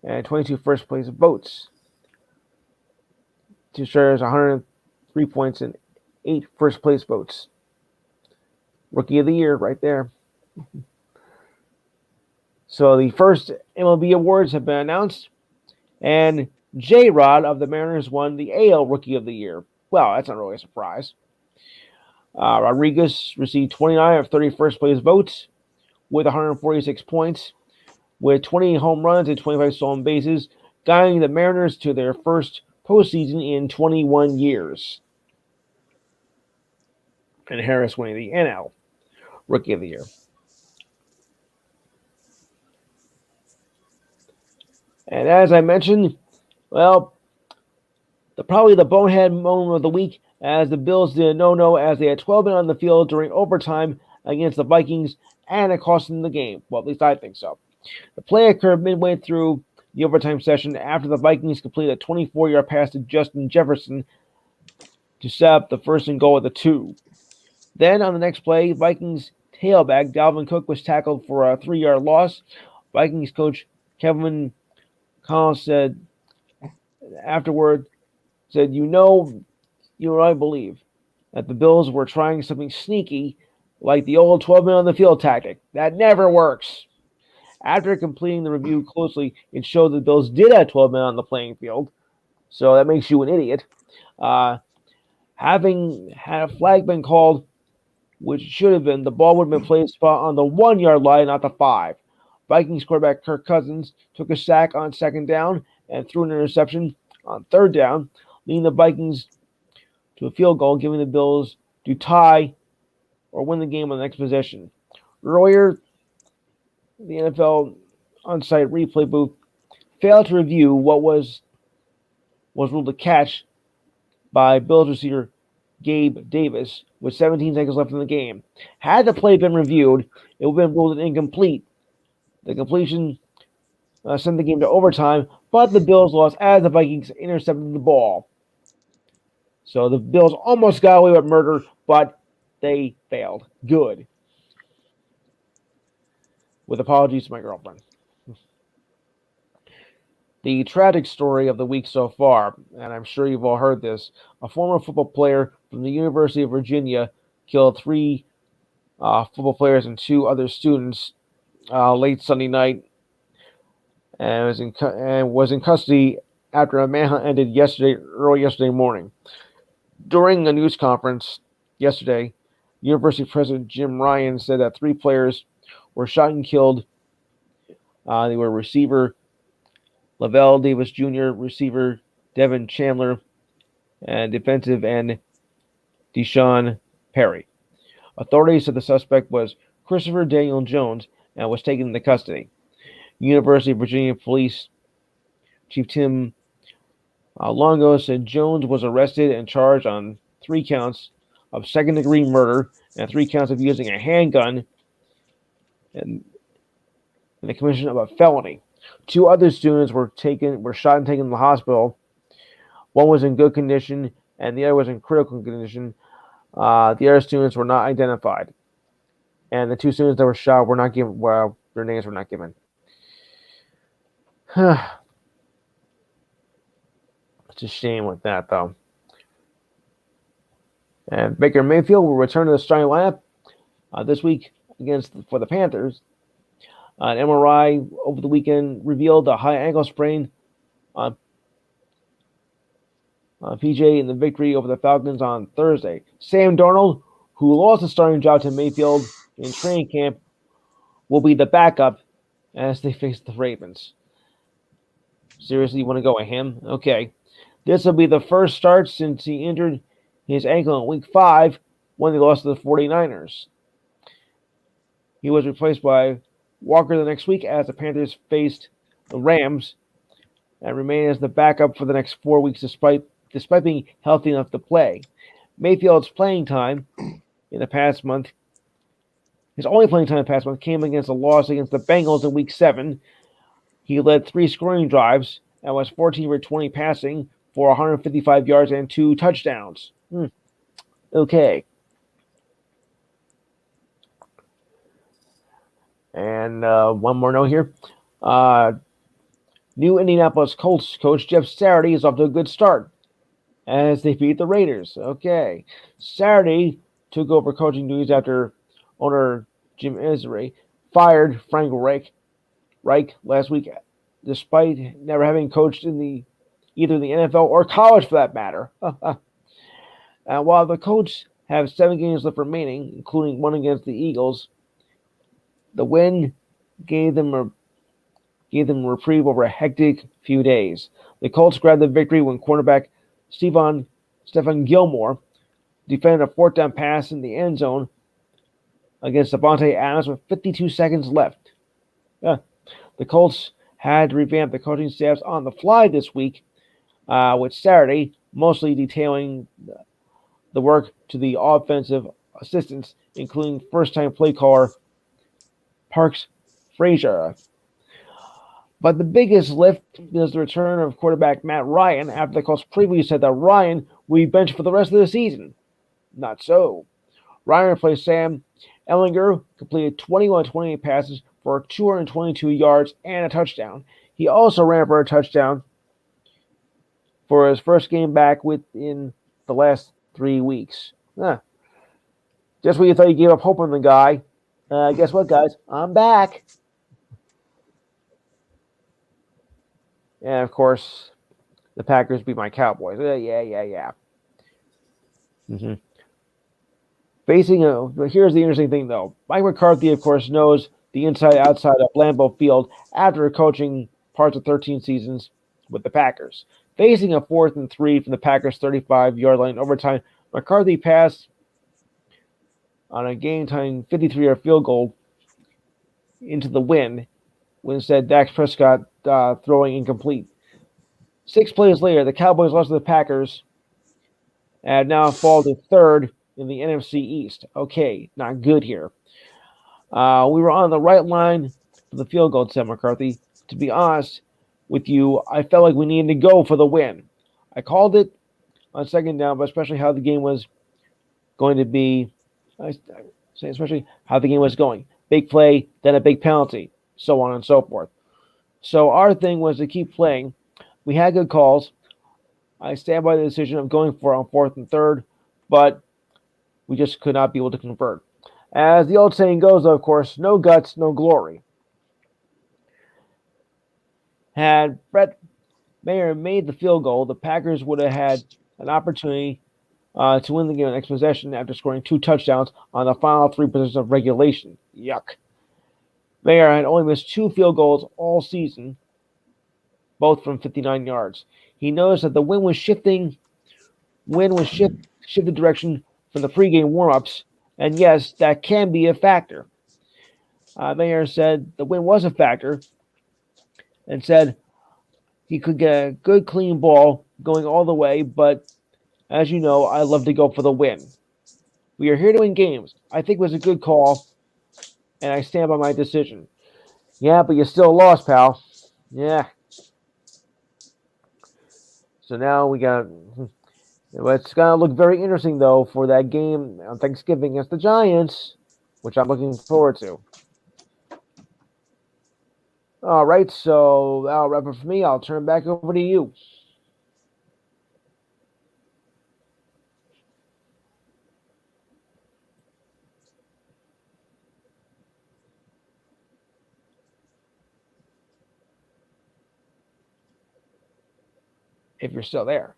and 22 first place votes. To Strider's 103 points and 8 first place votes. Rookie of the Year right there. So the first MLB awards have been announced, and J-Rod of the Mariners won the AL Rookie of the Year. Well, that's not really a surprise. Rodriguez received 29 of 30 first place votes with 146 points, with 20 home runs and 25 stolen bases, guiding the Mariners to their first postseason in 21 years. And Harris winning the NL Rookie of the Year. And as I mentioned, well, probably the bonehead moment of the week, as the Bills did a no-no as they had 12 men on the field during overtime against the Vikings, and it cost them the game. Well, at least I think so. The play occurred midway through the overtime session after the Vikings completed a 24-yard pass to Justin Jefferson to set up the first and goal at the 2. Then on the next play, Vikings tailback Dalvin Cook was tackled for a 3-yard loss. Vikings coach Kevin Collins said afterward, you know I believe that the Bills were trying something sneaky like the old 12 men on the field tactic. That never works. After completing the review closely, it showed that the Bills did have 12 men on the playing field. So that makes you an idiot. Having had a flag been called, which should have been, the ball would have been placed on the 1-yard line, not the 5. Vikings quarterback Kirk Cousins took a sack on second down and threw an interception on third down, leading the Vikings to a field goal, giving the Bills to tie or win the game on the next possession. Earlier, the NFL on-site replay booth failed to review what was ruled a catch by Bills receiver Gabe Davis with 17 seconds left in the game. Had the play been reviewed, it would have been ruled incomplete. The completion sent the game to overtime, but the Bills lost as the Vikings intercepted the ball. So the Bills almost got away with murder, but they failed. Good. With apologies to my girlfriend. The tragic story of the week so far, and I'm sure you've all heard this, a former football player from the University of Virginia killed 3 football players and 2 other students late Sunday night, and was in custody after a manhunt ended early yesterday morning. During a news conference yesterday, University President Jim Ryan said that 3 players were shot and killed. They were receiver Lavelle Davis Jr., receiver Devin Chandler, and defensive end Deshaun Perry. Authorities said the suspect was Christopher Daniel Jones and was taken into custody. University of Virginia Police Chief Tim Longo said Jones was arrested and charged on 3 counts of second-degree murder and 3 counts of using a handgun and the commission of a felony. 2 other students were shot and taken to the hospital. One was in good condition, and the other was in critical condition. The other students were not identified, and the 2 students that were shot were not given. Well, their names were not given. It's a shame with that, though. And Baker Mayfield will return to the starting lineup this week for the Panthers. An MRI over the weekend revealed a high ankle sprain on PJ in the victory over the Falcons on Thursday. Sam Darnold, who lost the starting job to Mayfield in training camp, will be the backup as they face the Ravens. Seriously, you want to go with him? Okay. This will be the first start since he injured his ankle in Week 5 when they lost to the 49ers. He was replaced by Walker the next week as the Panthers faced the Rams and remained as the backup for the next 4 weeks despite being healthy enough to play. Mayfield's playing time in the past month, his only playing time in the past month, came against a loss against the Bengals in Week 7. He led 3 scoring drives and was 14 for 20 passing for 155 yards and 2 touchdowns. Okay. And one more note here. New Indianapolis Colts coach Jeff Saturday is off to a good start as they beat the Raiders. Okay. Saturday took over coaching duties after owner Jim Irsay fired Frank Reich last week, despite never having coached in either the NFL or college for that matter. While the Colts have 7 games left remaining, including one against the Eagles, the win gave them a reprieve over a hectic few days. The Colts grabbed the victory when cornerback Stephon Gilmore defended a 4th down pass in the end zone against Davante Adams with 52 seconds left. The Colts had to revamp the coaching staffs on the fly this week, with Saturday mostly detailing the work to the offensive assistants, including first-time play caller Parks Frazier. But the biggest lift is the return of quarterback Matt Ryan after the Colts previously said that Ryan would be benched for the rest of the season. Not so. Ryan replaced Sam Ehlinger, completed 21-28 passes for 222 yards and a touchdown. He also ran for a touchdown for his first game back within the last 3 weeks. Just when you thought you gave up hope on the guy, guess what, guys? I'm back. And, of course, the Packers beat my Cowboys. Yeah. Here's the interesting thing, though. Mike McCarthy, of course, knows the inside-outside of Lambeau Field after coaching parts of 13 seasons with the Packers. Facing a 4th and 3 from the Packers' 35-yard line overtime, McCarthy passed on a game-tying 53-yard field goal into the wind, when instead Dak Prescott throwing incomplete. 6 plays later, the Cowboys lost to the Packers and now fall to 3rd in the NFC East. Okay, not good here. We were on the right line for the field goal, said McCarthy. To be honest with you, I felt like we needed to go for the win. I called it on 2nd down, but especially how the game was going to be, especially how the game was going. Big play, then a big penalty, so on and so forth. So our thing was to keep playing. We had good calls. I stand by the decision of going for it on 4th and 3rd, but we just could not be able to convert. As the old saying goes, of course, no guts, no glory. Had Brett Maher made the field goal, the Packers would have had an opportunity to win the game in next possession after scoring 2 touchdowns on the final 3 possessions of regulation. Yuck. Maher had only missed 2 field goals all season, both from 59 yards. He noticed that the wind was shifted direction from the pregame warm-ups, and yes, that can be a factor. Maher said the wind was a factor and said he could get a good clean ball going all the way, but as you know, I love to go for the win. We are here to win games. I think it was a good call, and I stand by my decision. Yeah, but you still lost, pal. Yeah. So now we got... It's going to look very interesting, though, for that game on Thanksgiving against the Giants, which I'm looking forward to. All right, so that'll wrap it for me. I'll turn it back over to you. If you're still there.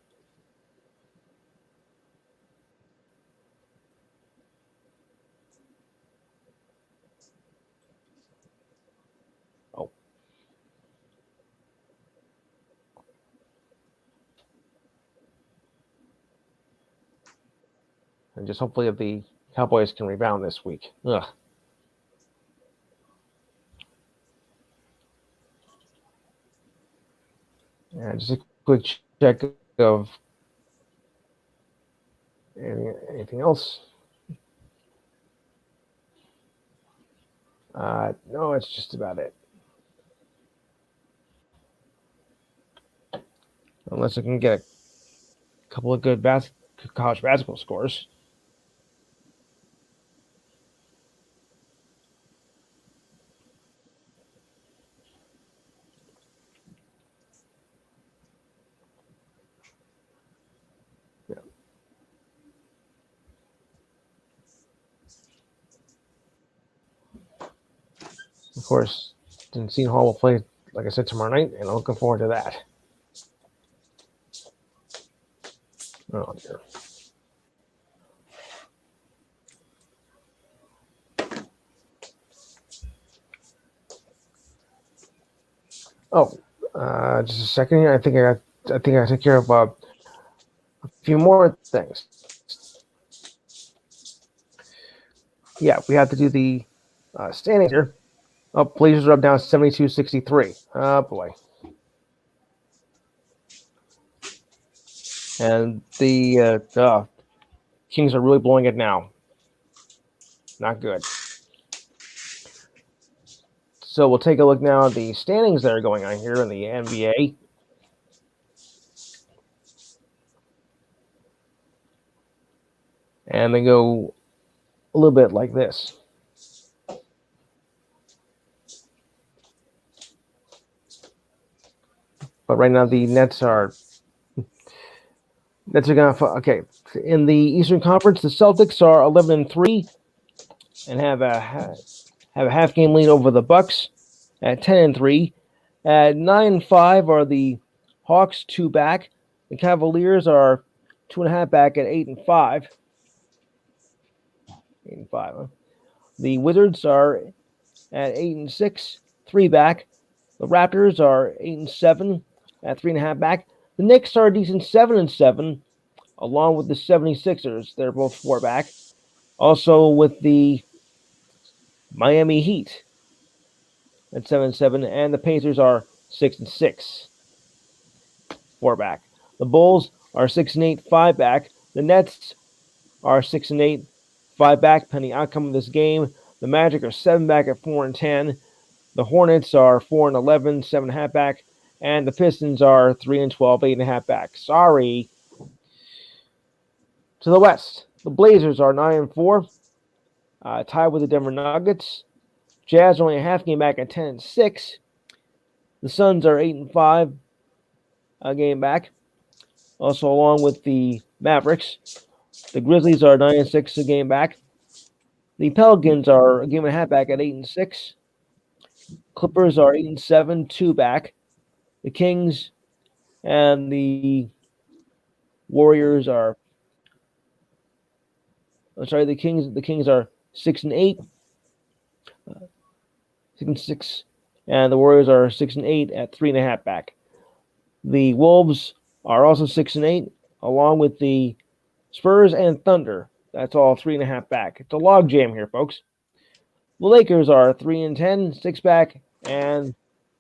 Oh. And just hopefully the Cowboys can rebound this week. Ugh. And just a quick check of Anything else? No, it's just about it. Unless I can get a couple of good college basketball scores. Yeah. Of course, Seton Hall will play, like I said, tomorrow night, and I'm looking forward to that. Oh, dear. Oh, just a second here. I think I took care of a few more things. Yeah, we have to do the standings here. Oh, Blazers are up down 72-63. Oh boy. And the Kings are really blowing it now. Not good. So we'll take a look now at the standings that are going on here in the NBA. And they go a little bit like this. But right now the Nets are going to okay. In the Eastern Conference, the Celtics are 11-3 and have a half game lead over the Bucks at 10-3. At 9-5 are the Hawks, 2 back. The Cavaliers are 2.5 back at 8-5. 8-5. Huh? The Wizards are at 8-6, 3 back. The Raptors are 8-7 at 3.5 back. The Knicks are a decent 7-7, along with the 76ers. They're both 4 back. Also with the Miami Heat at 7-7, and the Pacers are 6-6, 4 back. The Bulls are 6-8, 5 back. The Nets are 6-8, 5 back, pending outcome of this game. The Magic are 7 back at 4-10. The Hornets are 4-11, 7.5 back, and the Pistons are 3-12, 8.5 back. Sorry. To the West, the Blazers are 9-4, tied with the Denver Nuggets. Jazz are only a half game back at 10-6. The Suns are 8-5, a game back. Also, along with the Mavericks, the Grizzlies are 9-6, a game back. The Pelicans are a game and a half back at 8-6. Clippers are 8-7, 2 back. The Kings and the Warriors are. The Kings are 6-8, 6-6, and the Warriors are 6-8 at 3.5 back. The Wolves are also 6-8, along with the Spurs and Thunder. That's all 3.5 back. It's a log jam here, folks. The Lakers are 3-10, 6 back, and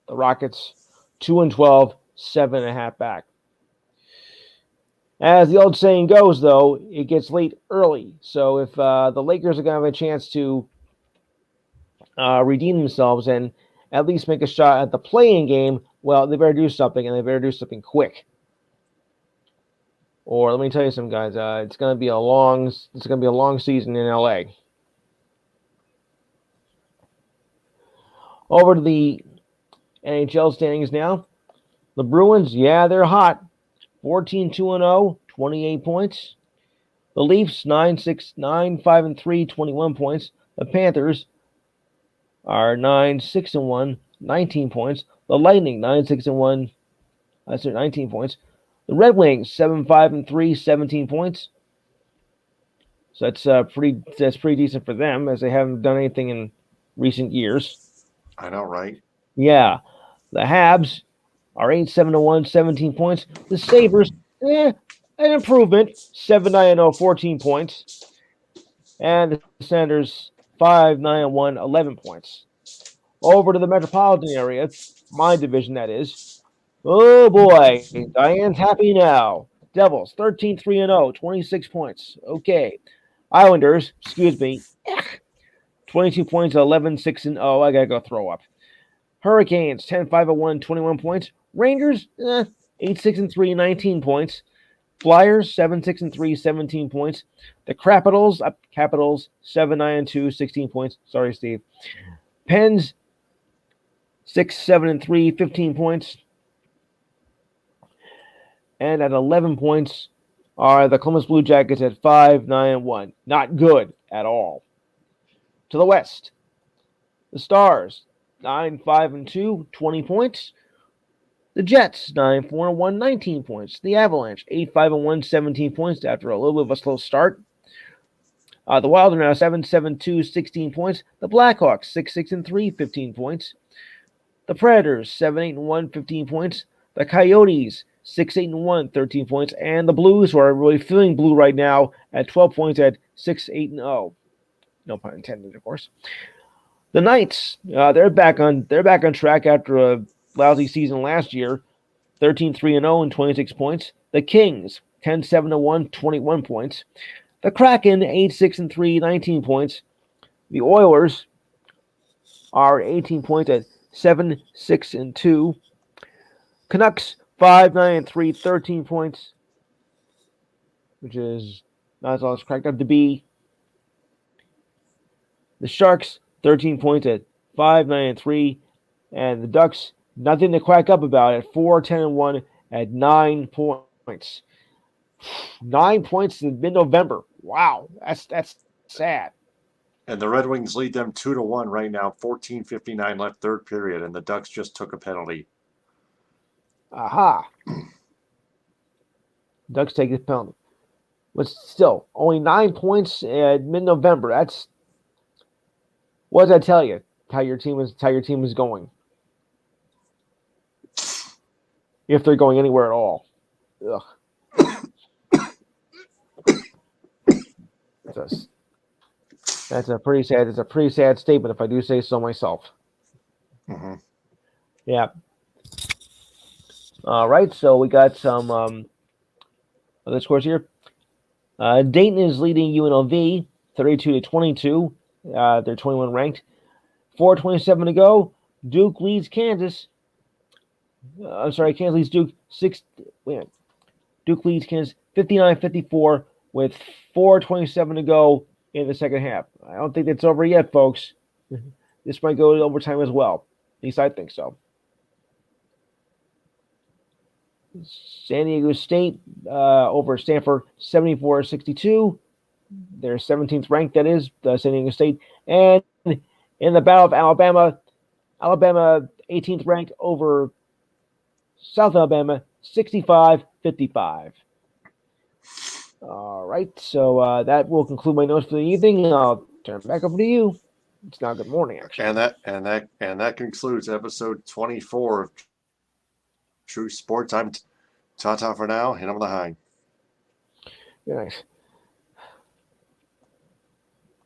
the Rockets 2-12, 7.5 back. As the old saying goes, though, it gets late early. So if the Lakers are going to have a chance to redeem themselves and at least make a shot at the play-in game, well, they better do something, and they better do something quick. Or let me tell you something, guys. It's going to be a long season in LA. Over to the NHL standings now. The Bruins, yeah, they're hot. 14-2-0, 28 points. The Leafs 9-5-3, 21 points. The Panthers are 9-6-1, 19 points. The Lightning 9-6-1, 19 points. The Red Wings 7-5-3, 17 points. So that's pretty decent for them, as they haven't done anything in recent years. I know, right? Yeah. The Habs are 8-7-1, 17 points. The Sabres, an improvement, 7-9-0, 14 points. And the Senators, 5-9-1, 11 points. Over to the metropolitan area, my division that is. Oh boy, Diane's happy now. Devils, 13-3-0, 26 points. Okay. Islanders, 22 points, 11-6-0. I got to go throw up. Hurricanes, 10-5-1, 21 points. Rangers, 8-6-3, 19 points. Flyers, 7-6-3, 17 points. The Capitals, 7-9-2, 16 points. Sorry, Steve. Pens, 6-7-3, 15 points. And at 11 points are the Columbus Blue Jackets at 5-9-1. Not good at all. To the West, the Stars, 9-5-2, 20 points. The Jets, 9-4-1, 19 points. The Avalanche, 8-5-1, 17 points after a little bit of a slow start. The Wild are now 7-7-2, 16 points. The Blackhawks, 6-6-3, 15 points. The Predators, 7-8-1, 15 points. The Coyotes, 6-8-1, 13 points. And the Blues, who are really feeling blue right now, at 12 points at 6-8-0. No pun intended, of course. The Knights, they're back on track after a lousy season last year, 13-3-0 and 26 points. The Kings, 10-7-1, 21 points. The Kraken, 8-6-3, 19 points. The Oilers are 18 points at 7-6-2. Canucks, 5-9-3, 13 points, which is not as all it's cracked up to be. The Sharks, 13 points at 5-9-3, and the Ducks, nothing to crack up about at 4-10-1 at 9 points. 9 points in mid-November. Wow, that's sad. And the Red Wings lead them 2-1 right now. 14:59 left, third period, and the Ducks just took a penalty. Aha. Ducks take the penalty. But still, only 9 points at mid-November. That's, what does that tell you? How your team is going. If they're going anywhere at all. Ugh. That's a pretty sad statement, if I do say so myself. Mm-hmm. Yeah. All right, so we got some other scores here. Dayton is leading UNLV 32-22. They're 21 ranked. 4:27 to go. Duke leads Kansas. Kansas leads Duke Duke leads Kansas 59-54 with 4:27 to go in the second half. I don't think that's over yet, folks. This might go to overtime as well. At least I think so. San Diego State over Stanford 74-62. They're 17th ranked, that is, San Diego State. And in the Battle of Alabama 18th ranked over South Alabama 65-55. All right, so that will conclude my notes for the evening. I'll turn it back over to you. It's now good morning, actually. And that concludes episode 24 of True Sports. I'm ta-ta for now, and I'm the high. Very nice.